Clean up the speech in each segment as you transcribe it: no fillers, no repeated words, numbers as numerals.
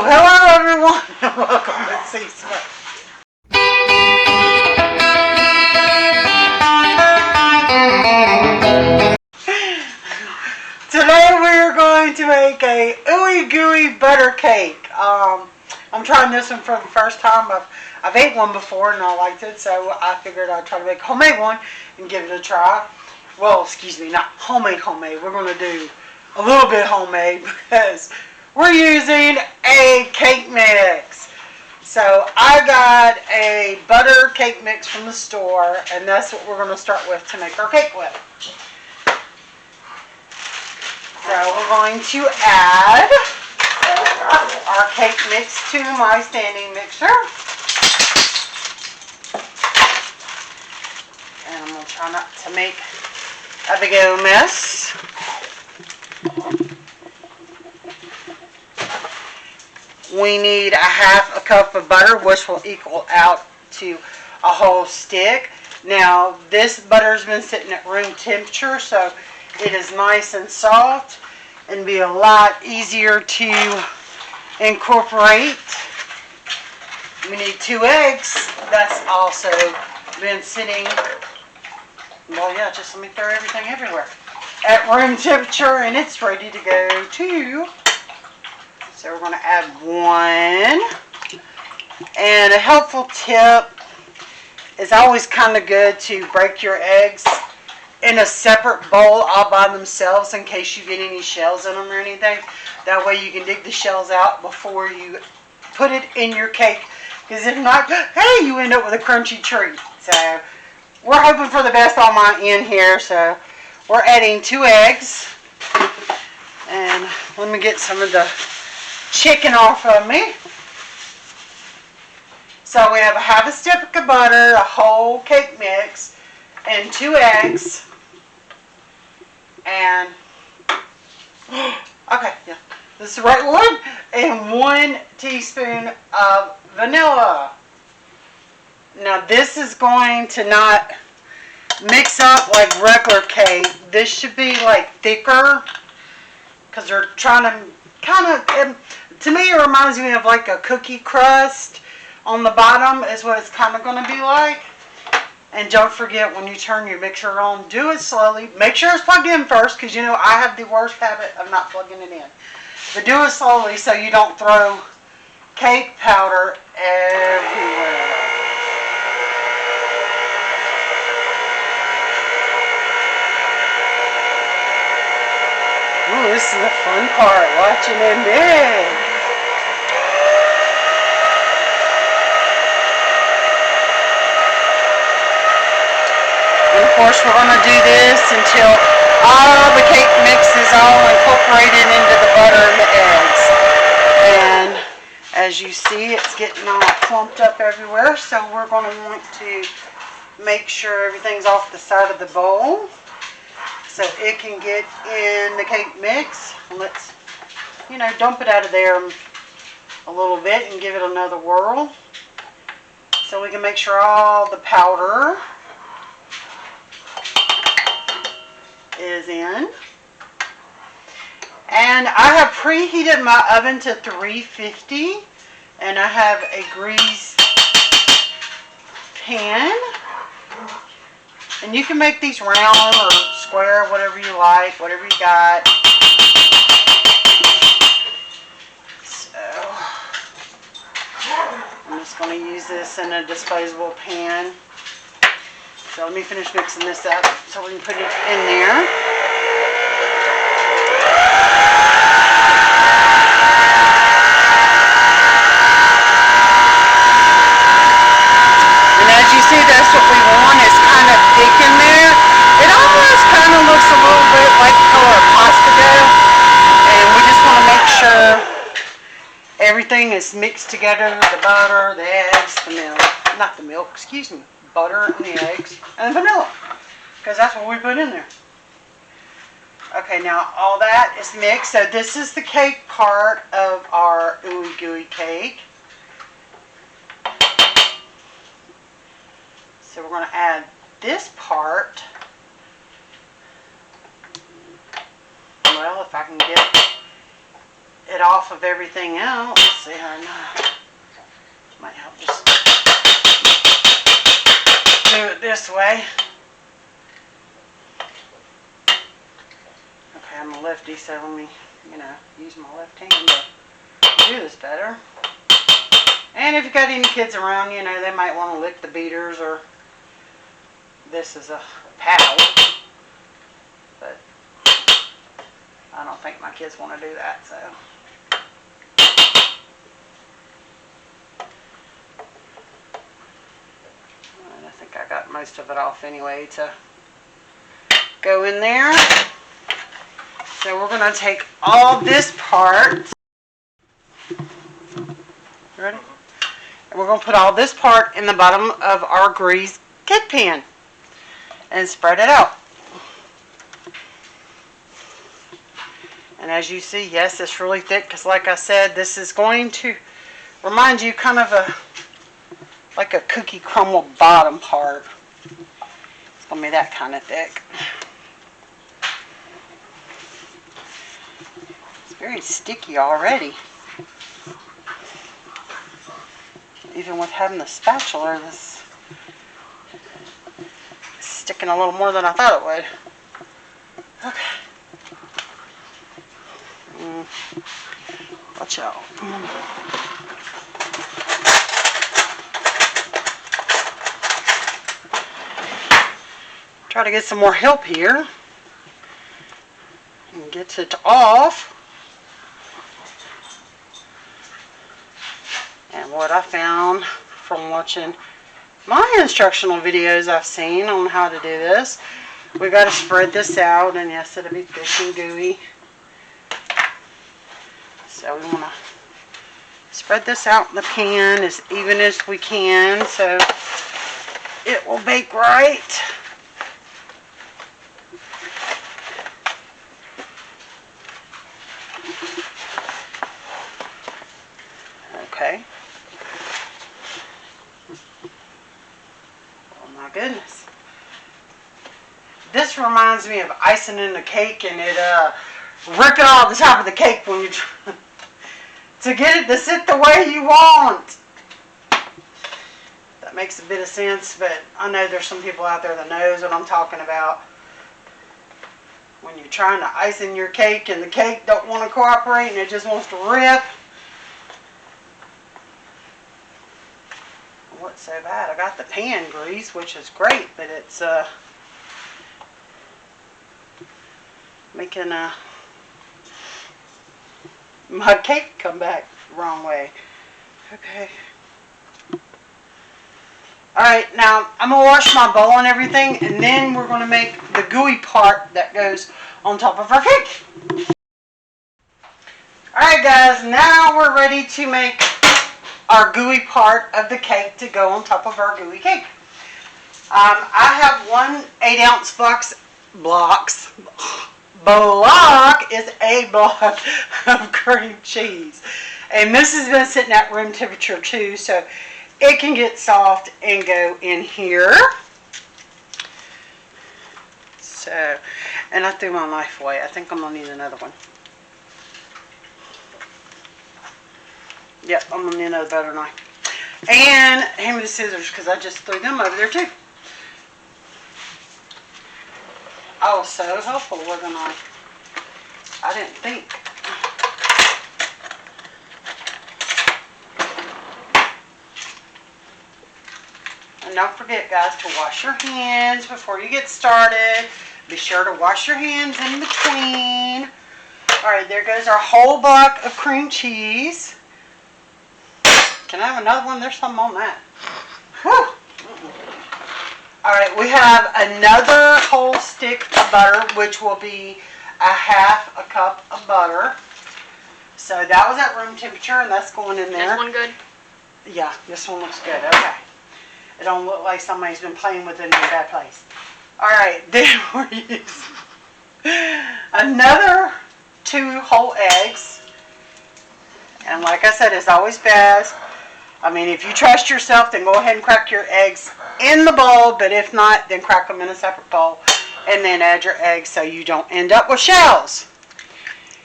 hello everyone, and welcome to Seasmith. Today we are going to make a Ooey Gooey butter cake. I'm trying this one for the first time. I've ate one before and I liked it, so I figured I'd try to make a homemade one and give it a try. Well, excuse me, not homemade. We're going to do a little bit homemade because we're using a cake mix. So I got a butter cake mix from the store, and that's what we're going to start with to make our cake with. So we're going to add our cake mix to my standing mixer. And I'm going to try not to make a big old mess. We need a half a cup of butter, which will equal out to a whole stick. Now, this butter's been sitting at room temperature, so it is nice and soft and be a lot easier to incorporate. We need 2 eggs. That's also been sitting, well, yeah, just let me throw everything everywhere, at room temperature, and it's ready to go too. So we're going to add 1. And a helpful tip is always kind of good to break your eggs in a separate bowl all by themselves in case you get any shells in them or anything. That way you can dig the shells out before you put it in your cake. Because if not, hey, you end up with a crunchy treat. So we're hoping for the best on my end here. So we're adding 2 eggs. And let me get some of the chicken off of me. So we have a half a stick of butter, a whole cake mix, and 2 eggs, and okay, yeah, this is the right one, and 1 teaspoon of vanilla. Now this is going to not mix up like regular cake. This should be like thicker because they're trying to kind of, to me it reminds me of like a cookie crust on the bottom is what it's kind of going to be like. And don't forget, when you turn your mixer on, do it slowly. Make sure it's plugged in first, because you know I have the worst habit of not plugging it in. But do it slowly so you don't throw cake powder everywhere. Ooh, this is the fun part, watching it mix. And of course, we're going to do this until all the cake mix is all incorporated into the butter and the eggs. And as you see, it's getting all clumped up everywhere. So we're going to want to make sure everything's off the side of the bowl so it can get in the cake mix. Let's, dump it out of there a little bit and give it another whirl so we can make sure all the powder is in. And I have preheated my oven to 350, and I have a greased pan. And you can make these round or square, whatever you like, whatever you got. So I'm just going to use this in a disposable pan. So let me finish mixing this up so we can put it in there. And as you see, that's what we want. It's kind of thick in there. It almost kind of looks a little bit like the color of pasta dough. And we just want to make sure everything is mixed together. The butter, the eggs, the milk. Not the milk, excuse me. Butter and the eggs and vanilla, because that's what we put in there. Okay, now all that is mixed. So this is the cake part of our Ooey Gooey Cake. So we're going to add this part. Well, if I can get it off of everything else. Let's see how might help just do it this way. Okay, I'm a lefty, so let me, use my left hand to do this better. And if you got any kids around, they might want to lick the beaters, or this is a paddle. But I don't think my kids want to do that, so. And I think I got most of it off anyway to go in there. So we're going to take all this part. Ready? And we're going to put all this part in the bottom of our greased cake pan and spread it out. And as you see, yes, it's really thick because, like I said, this is going to remind you kind of like a cookie crumble bottom part. It's going to be that kind of thick. It's very sticky already. Even with having the spatula, this is sticking a little more than I thought it would. Okay. Watch out. Try to get some more help here and get it off. And what I found from watching my instructional videos I've seen on how to do this, we got to spread this out, and yes, it'll be thick and gooey. So we want to spread this out in the pan as even as we can so it will bake right. Okay. Oh my goodness. This reminds me of icing in the cake, and it ripping off the top of the cake when you try to get it to sit the way you want. That makes a bit of sense, but I know there's some people out there that knows what I'm talking about. When you're trying to ice in your cake and the cake don't want to cooperate and it just wants to rip. What's so bad? I got the pan grease, which is great, but it's making my cake come back the wrong way. Okay. Alright, now I'm going to wash my bowl and everything, and then we're going to make the gooey part that goes on top of our cake. Alright guys, now we're ready to make our gooey part of the cake to go on top of our gooey cake. I have one 8-ounce block is a block of cream cheese, and this has been sitting at room temperature too, so it can get soft and go in here. So, and I threw my knife away. I think I'm gonna need another one. Yep, I'm gonna need another butter knife. And hand me the scissors because I just threw them over there too. I was so helpful with a knife. I didn't think. And don't forget, guys, to wash your hands before you get started. Be sure to wash your hands in between. Alright, there goes our whole block of cream cheese. Can I have another one? There's something on that. Whew. Alright, we have another whole stick of butter, which will be a half a cup of butter. So that was at room temperature, and that's going in there. Is one good? Yeah, this one looks good. Okay. It don't look like somebody's been playing with it in a bad place. Alright, then we're using another 2 whole eggs. And like I said, it's always best. I mean, if you trust yourself, then go ahead and crack your eggs in the bowl. But if not, then crack them in a separate bowl. And then add your eggs so you don't end up with shells.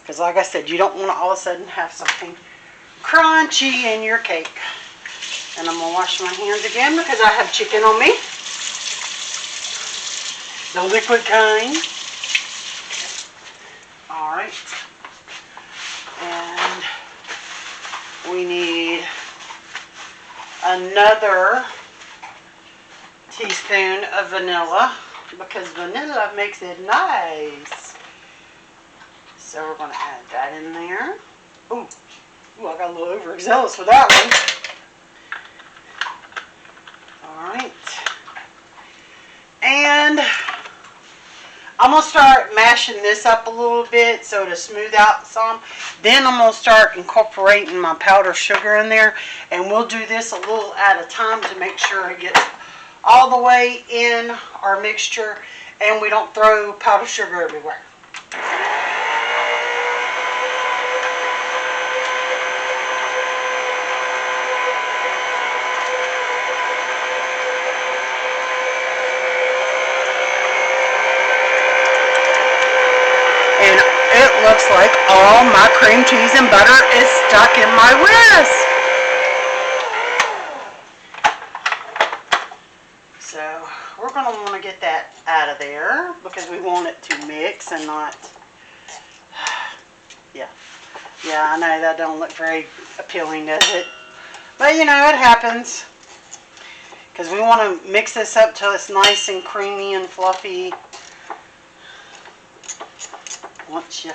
Because like I said, you don't want to all of a sudden have something crunchy in your cake. And I'm going to wash my hands again because I have chicken on me. The liquid kind. Alright. And we need another teaspoon of vanilla because vanilla makes it nice. So we're going to add that in there. Ooh, I got a little overzealous with that one. Alright. And I'm going to start mashing this up a little bit so to smooth out some. Then I'm going to start incorporating my powdered sugar in there. And we'll do this a little at a time to make sure it gets all the way in our mixture and we don't throw powdered sugar everywhere. Looks like all my cream cheese and butter is stuck in my whisk. So we're going to want to get that out of there because we want it to mix and not, yeah, I know that don't look very appealing, does it? But you know, it happens because we want to mix this up till it's nice and creamy and fluffy. Once you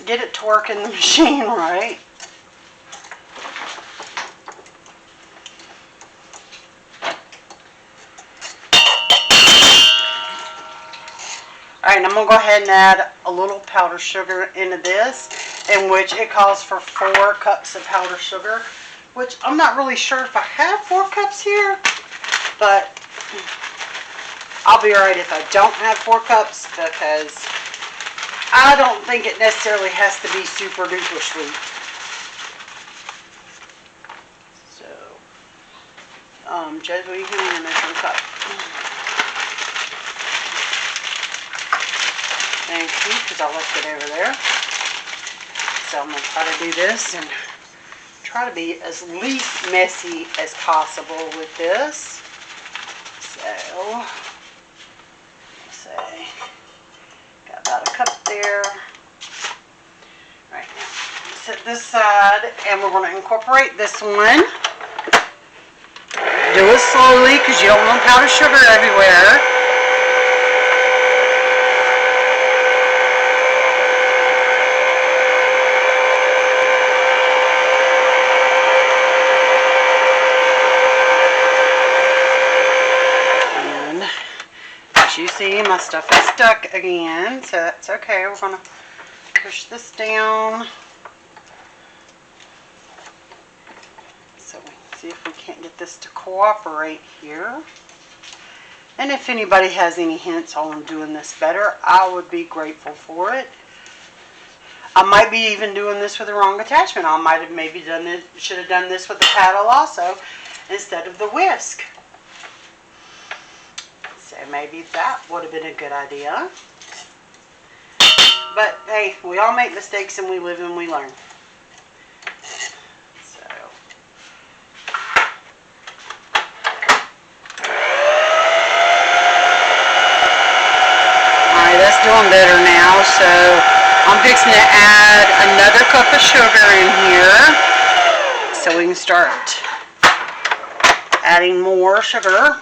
get it to work in the machine right. Alright, I'm going to go ahead and add a little powdered sugar into this, in which it calls for 4 cups of powdered sugar, which I'm not really sure if I have 4 cups here, but I'll be alright if I don't have 4 cups because I don't think it necessarily has to be super duper sweet. So, Jez, what are you doing in this one cup? Thank you, because I left it over there. So I'm going to try to do this and try to be as least messy as possible with this. So, let's say, got about a cup there. Right now, set this aside, and we're going to incorporate this one. Do it slowly because you don't want powdered sugar everywhere. You see, my stuff is stuck again, so that's okay. We're going to push this down so we can see if we can't get this to cooperate here. And if anybody has any hints on doing this better, I would be grateful for it. I might be even doing this with the wrong attachment. I might have maybe done it, should have done this with the paddle also instead of the whisk. So maybe that would have been a good idea. But hey, we all make mistakes and we live and we learn. So. Alright, that's doing better now. So I'm fixing to add another cup of sugar in here. So we can start adding more sugar.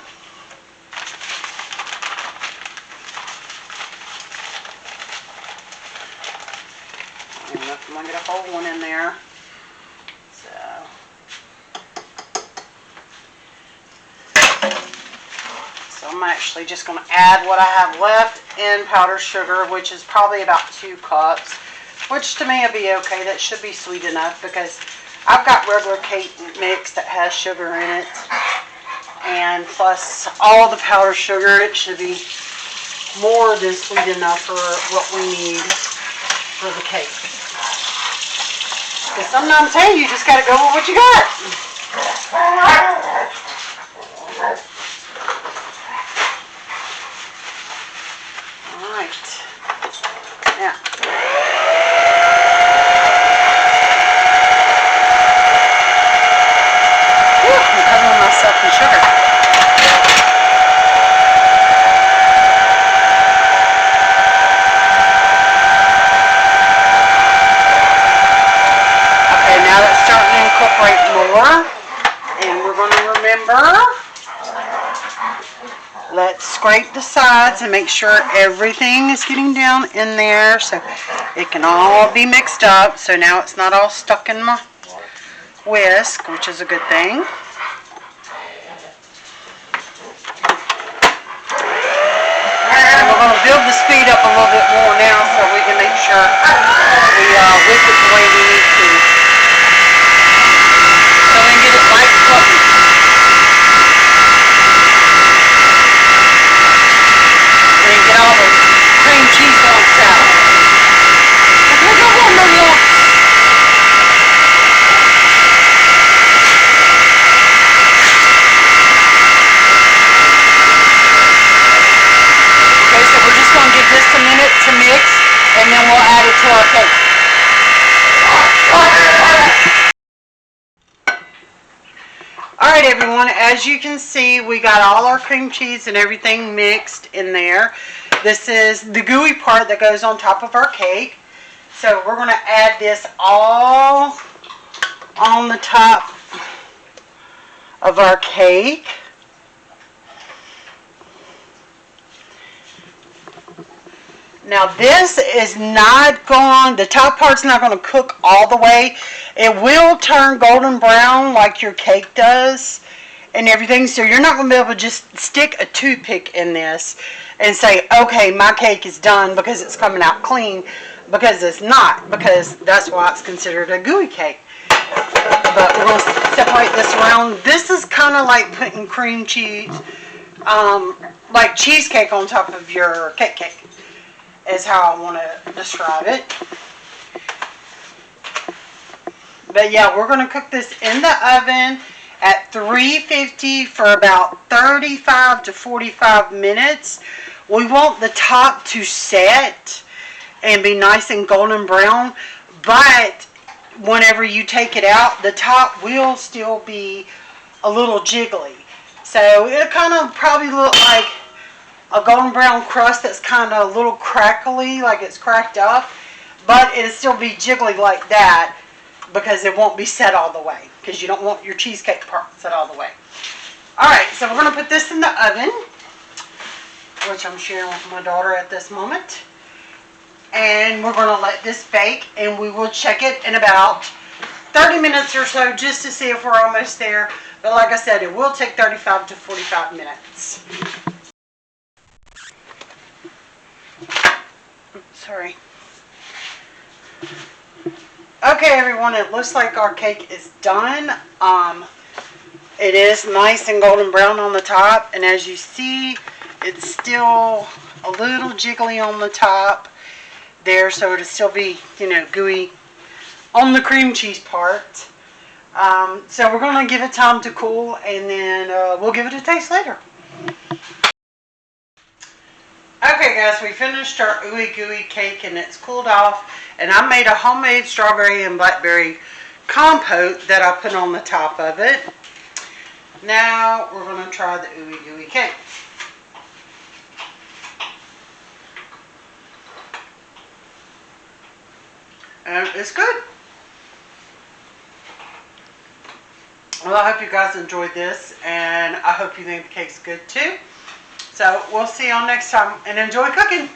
I'm going to get a whole one in there. So I'm actually just going to add what I have left in powdered sugar, which is probably about 2 cups, which to me will be okay. That should be sweet enough because I've got regular cake mix that has sugar in it. And plus all the powdered sugar, it should be more than sweet enough for what we need for the cake. Because sometimes, hey, you just got to go with what you got. Alright. Now, scrape more. And we're going to remember, let's scrape the sides and make sure everything is getting down in there so it can all be mixed up. So now it's not all stuck in my whisk, which is a good thing. And we're going to build the speed up a little bit more now so we can make sure we whip it the way we need to. So we can get it light and fluffy. And get all the cream cheese lumps out. Look at one of the lumps. Okay, so we're just going to give this a minute to mix, and then we'll add it to our cake. Alright everyone, as you can see, we got all our cream cheese and everything mixed in there. This is the gooey part that goes on top of our cake. So we're going to add this all on the top of our cake. Now this is not going, the top part's not going to cook all the way. It will turn golden brown like your cake does and everything. So you're not going to be able to just stick a toothpick in this and say, okay, my cake is done because it's coming out clean. Because it's not. Because that's why it's considered a gooey cake. But we're going to separate this around. This is kind of like putting cream cheese, like cheesecake on top of your cake. Is how I want to describe it. But yeah, we're going to cook this in the oven at 350 for about 35 to 45 minutes. We want the top to set and be nice and golden brown, but whenever you take it out, the top will still be a little jiggly. So it'll kind of probably look like a golden brown crust that's kind of a little crackly, like it's cracked up, but it'll still be jiggly like that because it won't be set all the way, because you don't want your cheesecake part set all the way. Alright, so we're going to put this in the oven, which I'm sharing with my daughter at this moment, and we're going to let this bake, and we will check it in about 30 minutes or so just to see if we're almost there. But like I said, it will take 35 to 45 minutes. Sorry. Okay everyone, it looks like our cake is done. It is nice and golden brown on the top, and as you see, it's still a little jiggly on the top there, so it'll still be, you know, gooey on the cream cheese part. So we're going to give it time to cool, and then we'll give it a taste later. Okay guys, we finished our Ooey Gooey Cake and it's cooled off, and I made a homemade strawberry and blackberry compote that I put on the top of it. Now we're going to try the Ooey Gooey Cake. And it's good. Well, I hope you guys enjoyed this, and I hope you think the cake's good too. So we'll see y'all next time, and enjoy cooking.